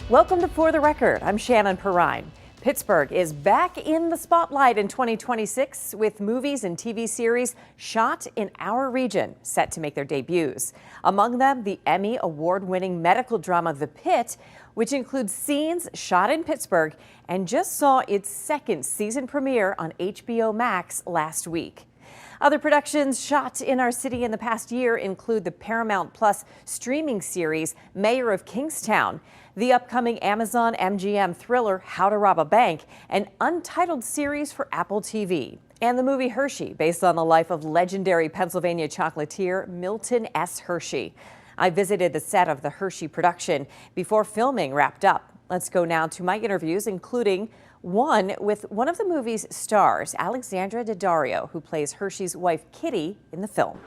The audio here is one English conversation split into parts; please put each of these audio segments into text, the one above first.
Welcome to For the Record. I'm Shannon Perrine. Pittsburgh is back in the spotlight in 2026 with movies and TV series shot in our region set to make their debuts. Among them, the Emmy award-winning medical drama The Pitt, which includes scenes shot in Pittsburgh and just saw its second season premiere on HBO Max last week. Other productions shot in our city in the past year include the Paramount Plus streaming series Mayor of Kingstown, the upcoming Amazon MGM thriller How to Rob a Bank, an untitled series for Apple TV, and the movie Hershey, based on the life of legendary Pennsylvania chocolatier Milton S. Hershey. I visited the set of the Hershey production before filming wrapped up. Let's go now to my interviews, including one with one of the movie's stars, Alexandra Daddario, who plays Hershey's wife Kitty in the film.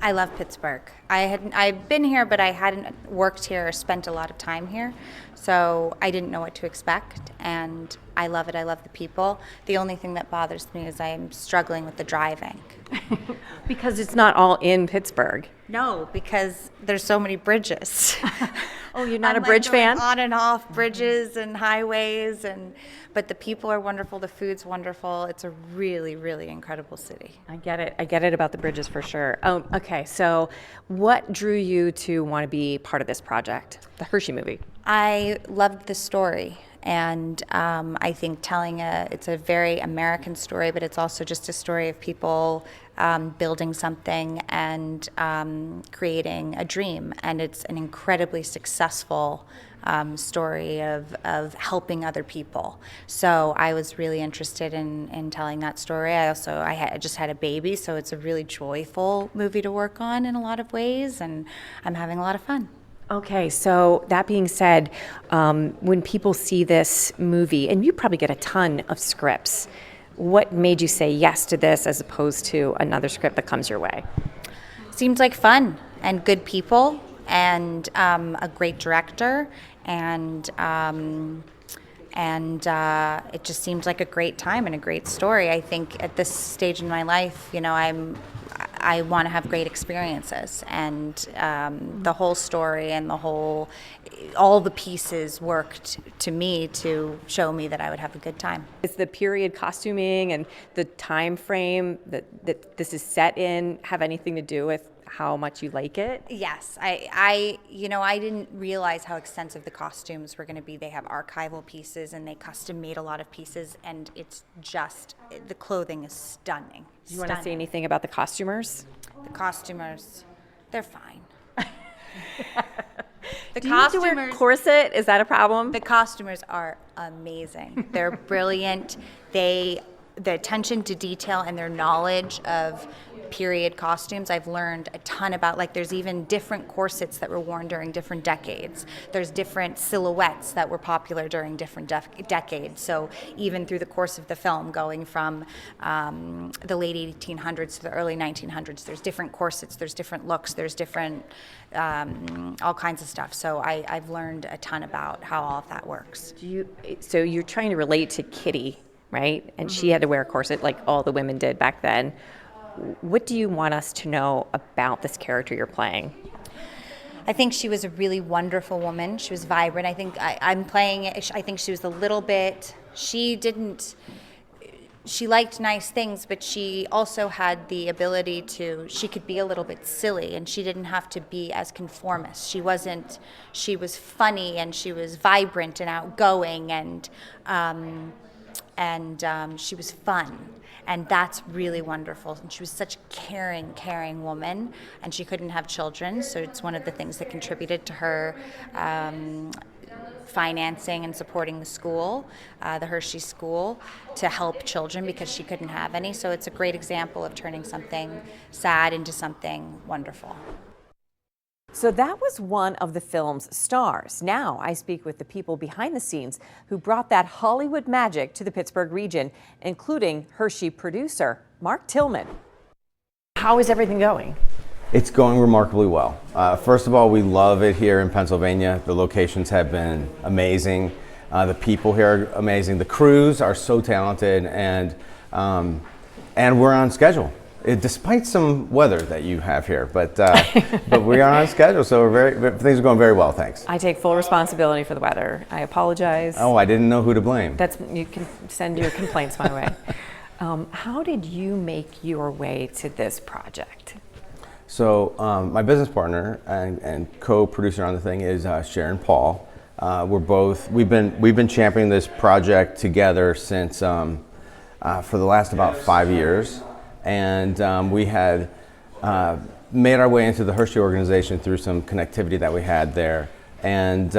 I love Pittsburgh. I've been here, but I hadn't worked here or spent a lot of time here, so I didn't know what to expect, and I love it. I love the people. The only thing that bothers me is I'm struggling with the driving. Because it's not all in Pittsburgh. No, because there's so many bridges. Oh, you're not I'm a bridge fan? On and off bridges and highways, but the people are wonderful. The food's wonderful. It's a really, really incredible city. I get it. I get it about the bridges for sure. Okay, so what drew you to want to be part of this project, the Hershey movie? I loved the story. And I think it's a very American story, but it's also just a story of people building something and creating a dream. And it's an incredibly successful story of helping other people. So I was really interested in telling that story. I just had a baby, so it's a really joyful movie to work on in a lot of ways, and I'm having a lot of fun. Okay, so that being said, when people see this movie, and you probably get a ton of scripts, what made you say yes to this as opposed to another script that comes your way? Seems like fun and good people and a great director, and it just seems like a great time and a great story. I think at this stage in my life, I want to have great experiences, and the whole story and all the pieces worked to me to show me that I would have a good time. Is the period costuming and the time frame that this is set in have anything to do with how much you like it? Yes, I didn't realize how extensive the costumes were going to be. They have archival pieces, and they custom made a lot of pieces, and the clothing is stunning. Do you want to say anything about the costumers? The costumers, they're fine. Do you need to wear a corset? Is that a problem? The costumers are amazing. They're brilliant. The attention to detail and their knowledge of period costumes, I've learned a ton about. Like, there's even different corsets that were worn during different decades. There's different silhouettes that were popular during different decades. So even through the course of the film, going from the late 1800s to the early 1900s, there's different corsets, there's different looks, there's different all kinds of stuff. So I've learned a ton about how all of that works. So you're trying to relate to Kitty, right? And she had to wear a corset like all the women did back then. What do you want us to know about this character you're playing? I think she was a really wonderful woman. She was vibrant. I think I'm playing it. I think she was a little bit, she liked nice things, but she also had the ability she could be a little bit silly, and she didn't have to be as conformist. She was funny, and she was vibrant and outgoing, and she was fun. And that's really wonderful. And she was such a caring woman, and she couldn't have children, so it's one of the things that contributed to her financing and supporting the school, the Hershey School, to help children because she couldn't have any. So it's a great example of turning something sad into something wonderful. So that was one of the film's stars. Now I speak with the people behind the scenes who brought that Hollywood magic to the Pittsburgh region, including Hershey producer Mark Tillman. How is everything going? It's going remarkably well. First of all, we love it here in Pennsylvania. The locations have been amazing. The people here are amazing. The crews are so talented, and we're on schedule. despite some weather that you have here. But but we are on schedule, so things are going very well. Thanks. I take full responsibility for the weather. I apologize. Oh, I didn't know who to blame. You can send your complaints my way. How did you make your way to this project? So my business partner and co-producer on the thing is Sharon Paul. We've been championing this project together since for the last about 5 years, and we had made our way into the Hershey organization through some connectivity that we had there. And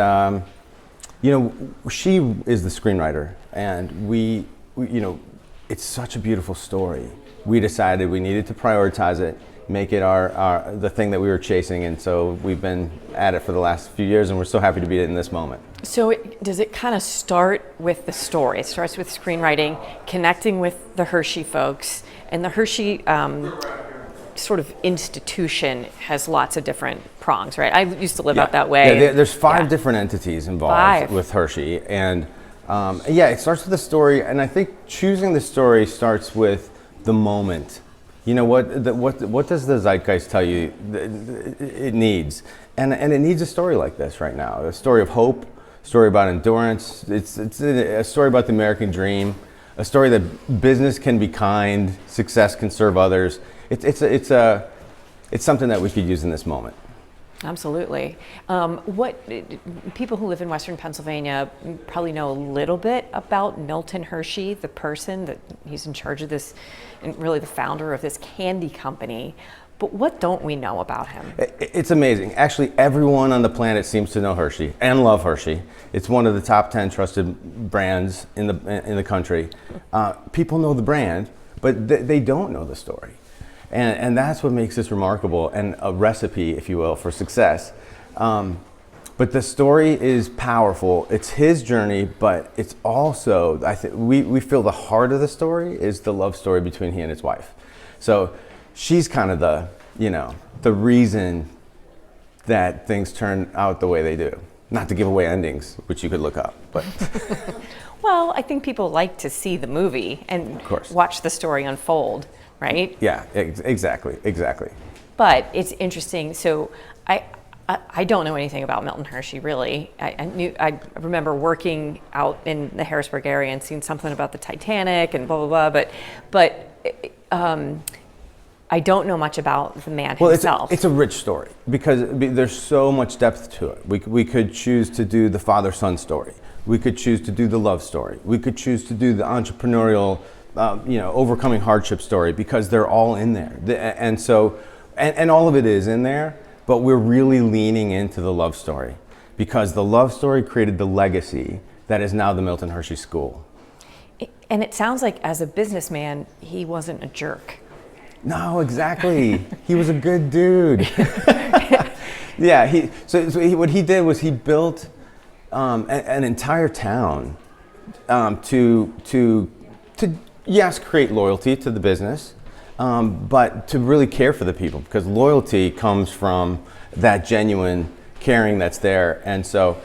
she is the screenwriter, and we it's such a beautiful story. We decided we needed to prioritize it, make it the thing that we were chasing, and so we've been at it for the last few years, and we're so happy to be in this moment. So does it kind of start with the story? It starts with screenwriting, connecting with the Hershey folks, and the Hershey sort of institution has lots of different prongs, right? I used to live out that way. Yeah, there's 5 different entities involved with Hershey, and it starts with the story, and I think choosing the story starts with the moment. What does the zeitgeist tell you it needs? And it needs a story like this right now. A story of hope, a story about endurance. It's a story about the American dream, a story that business can be kind, success can serve others. It's something that we could use in this moment. Absolutely. What people who live in Western Pennsylvania probably know a little bit about Milton Hershey, the person that he's in charge of this, and really the founder of this candy company. But what don't we know about him? It's amazing. Actually, everyone on the planet seems to know Hershey and love Hershey. It's one of the top 10 trusted brands in the country. People know the brand, but they don't know the story. And that's what makes this remarkable and a recipe, if you will, for success. But the story is powerful. It's his journey, but it's also, I think we feel the heart of the story is the love story between he and his wife. So she's kind of the reason that things turn out the way they do. Not to give away endings, which you could look up, but. Well, I think people like to see the movie and watch the story unfold, right? Yeah, exactly. But it's interesting. So I don't know anything about Milton Hershey, really. I remember working out in the Harrisburg area and seeing something about the Titanic and blah blah blah. But I don't know much about the man himself. It's a rich story because there's so much depth to it. We could choose to do the father-son story. We could choose to do the love story. We could choose to do the entrepreneurial, overcoming hardship story, because they're all in there. And so, and all of it is in there, but we're really leaning into the love story because the love story created the legacy that is now the Milton Hershey School. And it sounds like as a businessman, he wasn't a jerk. No, exactly. He was a good dude. Yeah. What he did was he built an entire town to yes, create loyalty to the business, but to really care for the people, because loyalty comes from that genuine caring that's there. And so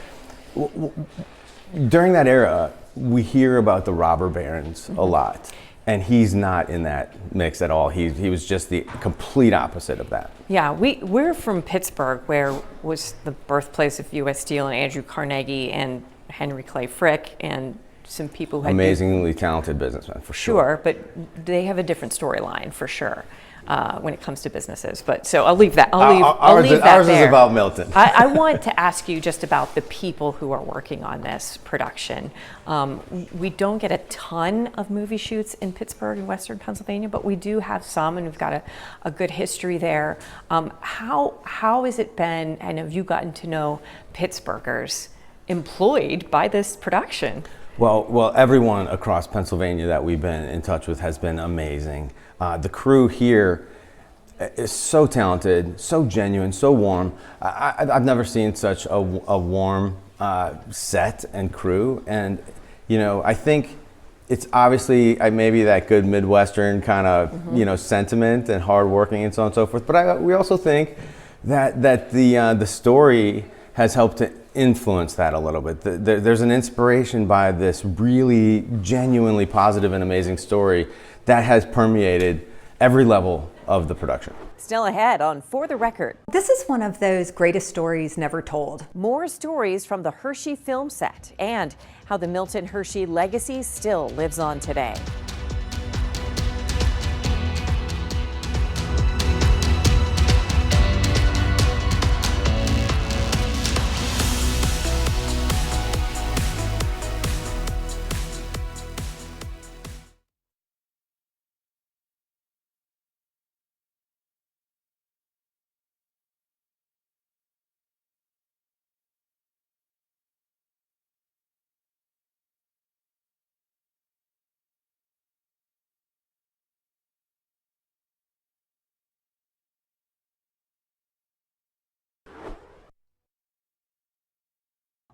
during that era, we hear about the robber barons a lot. And he's not in that mix at all. He was just the complete opposite of that. Yeah, we're from Pittsburgh, where was the birthplace of U.S. Steel and Andrew Carnegie and Henry Clay Frick and some people who had amazingly talented businessmen, for sure. Sure, but they have a different storyline for sure when it comes to businesses. But so I'll leave that. I'll leave that ours there. Is about Milton. I want to ask you just about the people who are working on this production. We don't get a ton of movie shoots in Pittsburgh and Western Pennsylvania, but we do have some, and we've got a good history there. How has it been, and have you gotten to know Pittsburghers employed by this production? Well, everyone across Pennsylvania that we've been in touch with has been amazing. The crew here is so talented, so genuine, so warm. I've never seen such a warm set and crew. And, I think it's obviously maybe that good Midwestern kind of, sentiment and hardworking and so on and so forth. But we also think that the story has helped to influence that a little bit. There's an inspiration by this really genuinely positive and amazing story that has permeated every level of the production. Still ahead on For the Record. This is one of those greatest stories never told. More stories from the Hershey film set and how the Milton Hershey legacy still lives on today.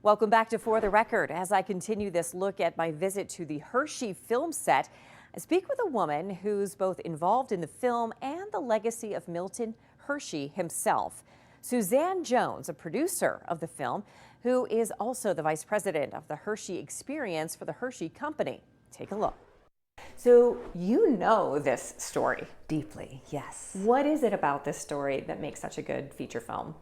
Welcome back to For the Record. As I continue this look at my visit to the Hershey film set, I speak with a woman who's both involved in the film and the legacy of Milton Hershey himself. Suzanne Jones, a producer of the film, who is also the vice president of the Hershey Experience for the Hershey Company. Take a look. So you know this story Deeply, yes. What is it about this story that makes such a good feature film?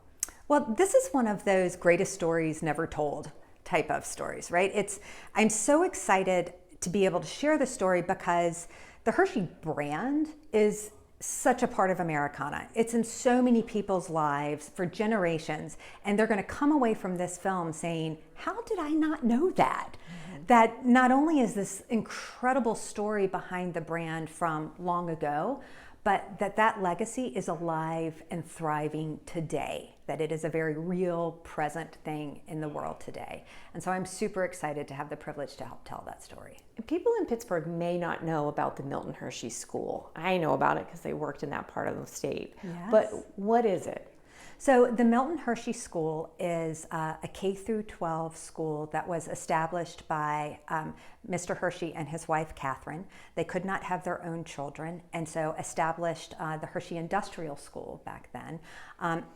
Well, this is one of those greatest stories never told type of stories, right? I'm so excited to be able to share the story because the Hershey brand is such a part of Americana. It's in so many people's lives for generations, and they're going to come away from this film saying, how did I not know that? That not only is this incredible story behind the brand from long ago, but that legacy is alive and thriving today, that it is a very real, present thing in the world today. And so I'm super excited to have the privilege to help tell that story. People in Pittsburgh may not know about the Milton Hershey School. I know about it because they worked in that part of the state. Yes. But what is it? So the Milton Hershey School is a K through 12 school that was established by Mr. Hershey and his wife, Catherine. They could not have their own children, and so established the Hershey Industrial School back then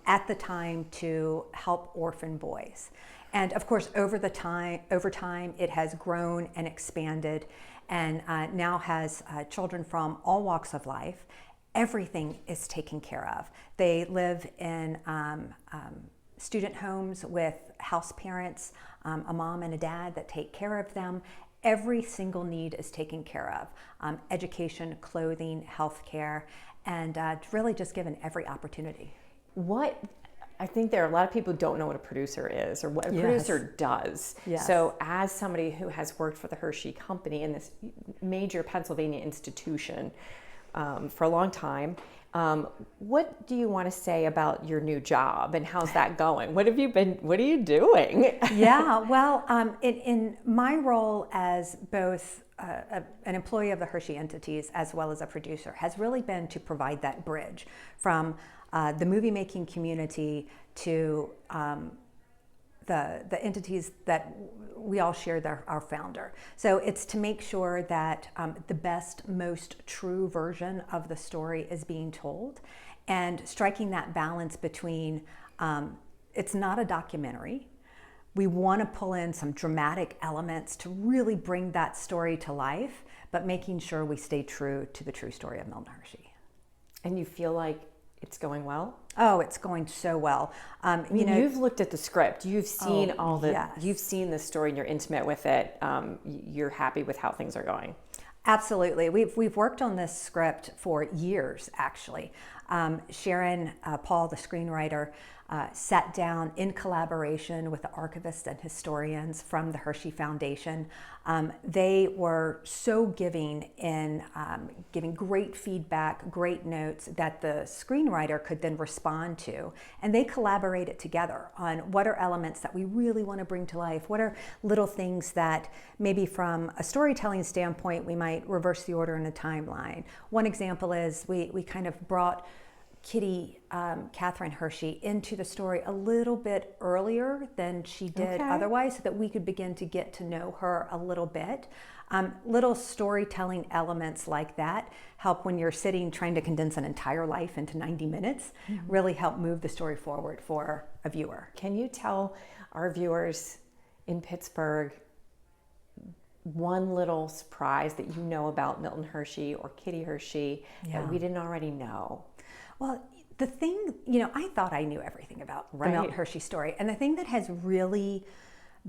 at the time to help orphan boys. And of course, over time, it has grown and expanded and now has children from all walks of life. Everything is taken care of. They live in student homes with house parents, a mom and a dad that take care of them. Every single need is taken care of. Education, clothing, health care, and really just given every opportunity. I think there are a lot of people who don't know what a producer is or what a producer does. Yes. So as somebody who has worked for the Hershey Company in this major Pennsylvania institution, for a long time. What do you want to say about your new job and how's that going? What are you doing? Yeah, well, in my role as both an employee of the Hershey entities as well as a producer has really been to provide that bridge from the movie making community to the entities that we all share our founder. So it's to make sure that the best, most true version of the story is being told and striking that balance between it's not a documentary. We want to pull in some dramatic elements to really bring that story to life, but making sure we stay true to the true story of Milton Hershey. And you feel like it's going well? Oh, it's going so well. You've looked at the script. You've seen yes. You've seen the story and you're intimate with it. You're happy with how things are going. Absolutely. We've worked on this script for years, actually. Sharon Paul, the screenwriter, sat down in collaboration with the archivists and historians from the Hershey Foundation. They were so giving in giving great feedback, great notes that the screenwriter could then respond to. And they collaborated together on what are elements that we really want to bring to life, what are little things that maybe from a storytelling standpoint we might reverse the order in a timeline. One example is we kind of brought Kitty, Catherine Hershey, into the story a little bit earlier than she did otherwise, so that we could begin to get to know her a little bit. Little storytelling elements like that help when you're sitting trying to condense an entire life into 90 minutes, really help move the story forward for a viewer. Can you tell our viewers in Pittsburgh one little surprise that you know about Milton Hershey or Kitty Hershey that we didn't already know? Well, the thing, I thought I knew everything about the Milton Hershey story. And the thing that has really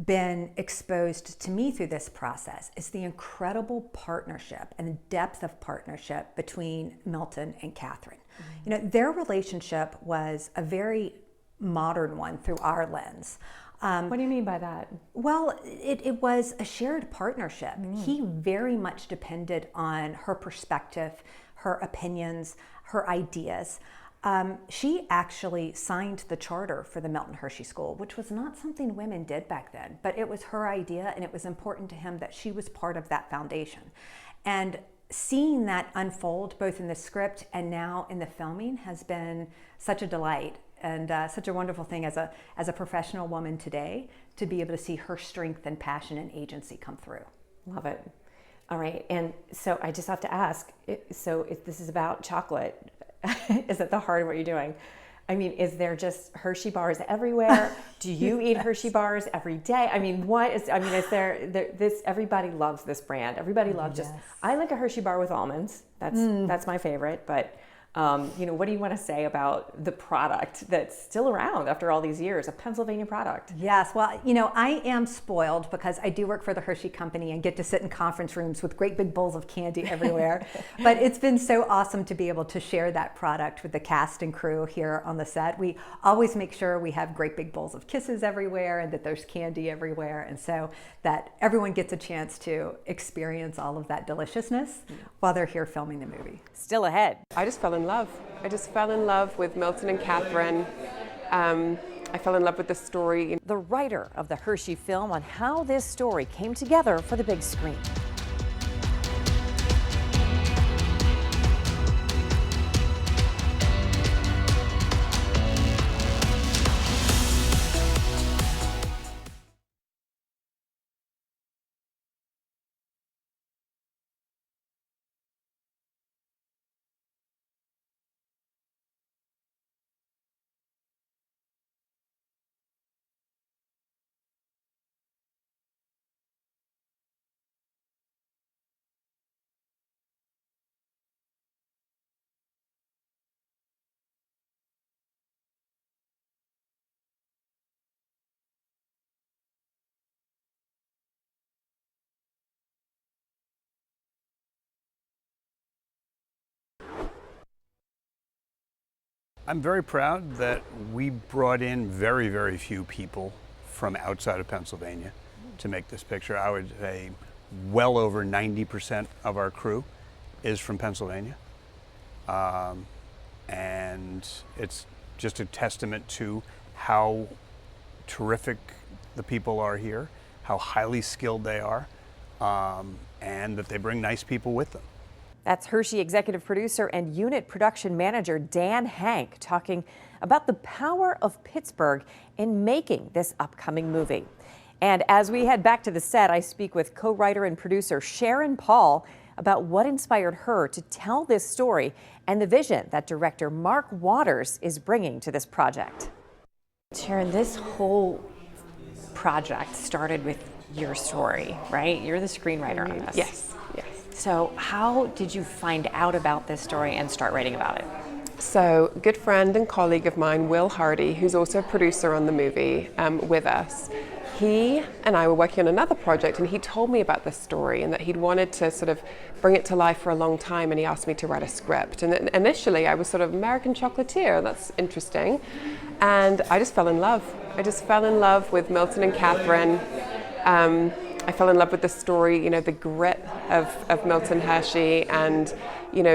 been exposed to me through this process is the incredible partnership and the depth of partnership between Milton and Catherine. Their relationship was a very modern one through our lens. What do you mean by that? Well, it was a shared partnership. He very much depended on her perspective, her opinions, her ideas. She actually signed the charter for the Milton Hershey School, which was not something women did back then, but it was her idea, and it was important to him that she was part of that foundation. And seeing that unfold both in the script and now in the filming has been such a delight and such a wonderful thing as a professional woman today to be able to see her strength and passion and agency come through. Love it. All right, and so I just have to ask, so if this is about chocolate, is at the heart of what you're doing. I mean, is there just Hershey bars everywhere? Do you eat Hershey bars every day? I mean, is there this, everybody loves this brand. Everybody loves I like a Hershey bar with almonds. That's my favorite, but what do you want to say about the product that's still around after all these years, a Pennsylvania product? Yes, well, I am spoiled because I do work for the Hershey Company and get to sit in conference rooms with great big bowls of candy everywhere. But it's been so awesome to be able to share that product with the cast and crew here on the set. We always make sure we have great big bowls of Kisses everywhere and that there's candy everywhere, and so that everyone gets a chance to experience all of that deliciousness while they're here filming the movie. Still ahead. I just fell in love. I just fell in love with Milton and Catherine. I fell in love with the story. The writer of the Hershey film on how this story came together for the big screen. I'm very proud that we brought in very, very few people from outside of Pennsylvania to make this picture. I would say well over 90% of our crew is from Pennsylvania. And it's just a testament to how terrific the people are here, how highly skilled they are, and that they bring nice people with them. That's Hershey executive producer and unit production manager Dan Hank talking about the power of Pittsburgh in making this upcoming movie. And as we head back to the set, I speak with co-writer and producer Sharon Paul about what inspired her to tell this story and the vision that director Mark Waters is bringing to this project. Sharon, this whole project started with your story, right? You're the screenwriter on this. Yes, yes. So how did you find out about this story and start writing about it? So, a good friend and colleague of mine, Will Hardy, who's also a producer on the movie with us, he and I were working on another project, and he told me about this story and that he'd wanted to sort of bring it to life for a long time, and he asked me to write a script. And initially I was sort of American chocolatier, that's interesting, and I just fell in love. I just fell in love with Milton and Catherine. I fell in love with the story, the grit of Milton Hershey and,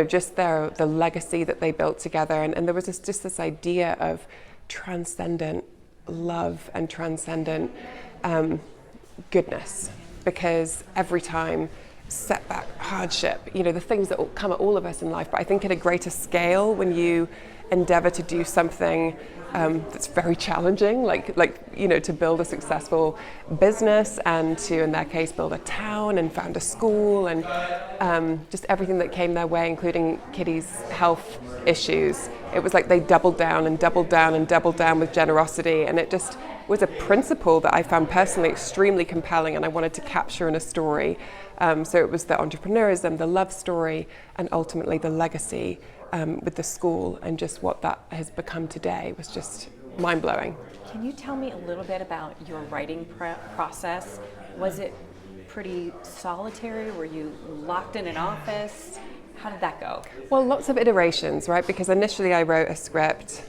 just the legacy that they built together. And there was just this idea of transcendent love and transcendent goodness, because every time setback, hardship, the things that come at all of us in life, but I think at a greater scale when you endeavor to do something that's very challenging, like to build a successful business and to, in their case, build a town and found a school and just everything that came their way, including Kitty's health issues. It was like they doubled down and doubled down and doubled down with generosity, and it just was a principle that I found personally extremely compelling and I wanted to capture in a story. So it was the entrepreneurism, the love story, and ultimately the legacy with the school, and just what that has become today was just mind-blowing. Can you tell me a little bit about your writing process? Was it pretty solitary? Were you locked in an office? How did that go? Well, lots of iterations, right? Because initially I wrote a script,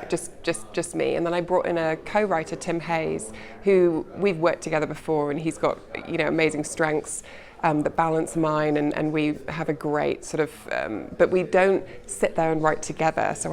just me, and then I brought in a co-writer, Tim Hayes, who we've worked together before, and he's got amazing strengths that balance mine, and we have a great sort of, but we don't sit there and write together. So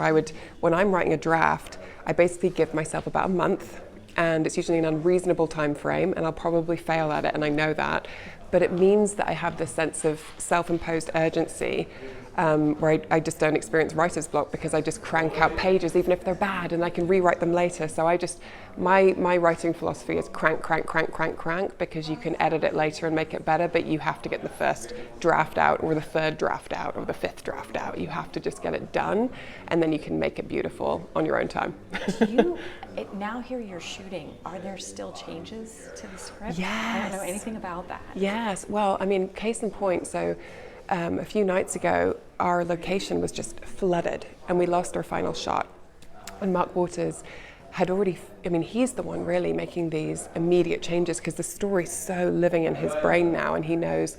when I'm writing a draft, I basically give myself about a month, and it's usually an unreasonable time frame, and I'll probably fail at it, and I know that. But it means that I have this sense of self-imposed urgency where I just don't experience writer's block, because I just crank out pages even if they're bad, and I can rewrite them later. So my writing philosophy is crank, because you can edit it later and make it better, but you have to get the first draft out, or the third draft out, or the fifth draft out. You have to just get it done, and then you can make it beautiful on your own time. Now here you're shooting, are there still changes to the script? Yes. I don't know anything about that. Yes, well, I mean, case in point, so a few nights ago, our location was just flooded and we lost our final shot. And Mark Waters had already, he's the one really making these immediate changes, because the story's so living in his brain now, and he knows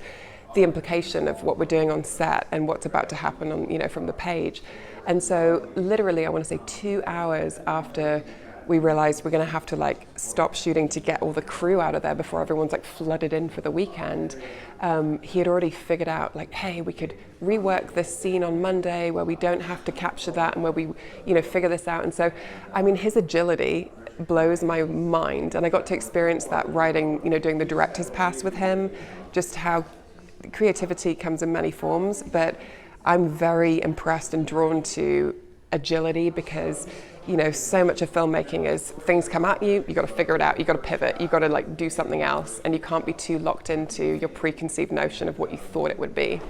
the implication of what we're doing on set and what's about to happen on, from the page. And so literally, I want to say 2 hours after we realized we're going to have to stop shooting to get all the crew out of there before everyone's flooded in for the weekend. He had already figured out hey, we could rework this scene on Monday where we don't have to capture that, and where we, figure this out. And so, his agility blows my mind, and I got to experience that writing, doing the director's pass with him, just how creativity comes in many forms. But I'm very impressed and drawn to agility, because so much of filmmaking is things come at you, you got to figure it out, you got to pivot, you got to do something else, and you can't be too locked into your preconceived notion of what you thought it would be.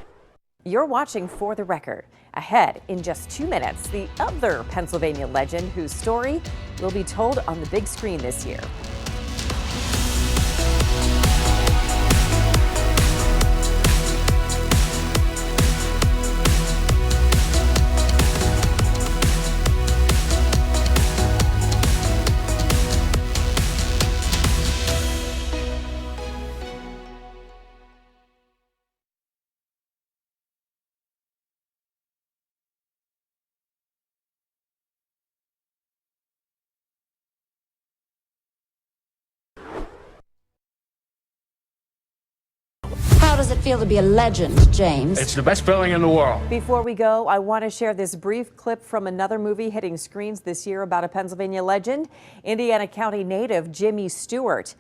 You're watching For the Record. Ahead in just 2 minutes, the other Pennsylvania legend whose story will be told on the big screen this year. How does it feel to be a legend, James? It's the best feeling in the world. Before we go, I want to share this brief clip from another movie hitting screens this year about a Pennsylvania legend, Indiana County native Jimmy Stewart.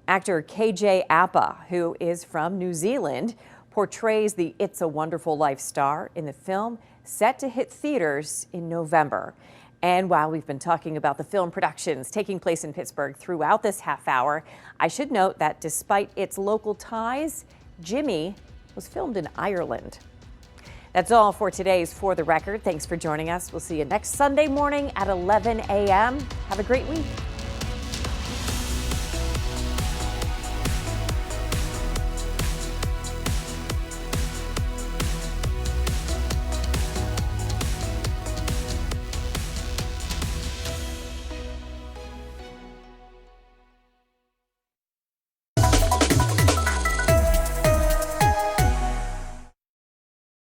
Actor KJ Apa, who is from New Zealand, portrays the It's a Wonderful Life star in the film, set to hit theaters in November. And while we've been talking about the film productions taking place in Pittsburgh throughout this half hour, I should note that despite its local ties, Jimmy was filmed in Ireland. That's all for today's For the Record. Thanks for joining us. We'll see you next Sunday morning at 11 a.m. Have a great week.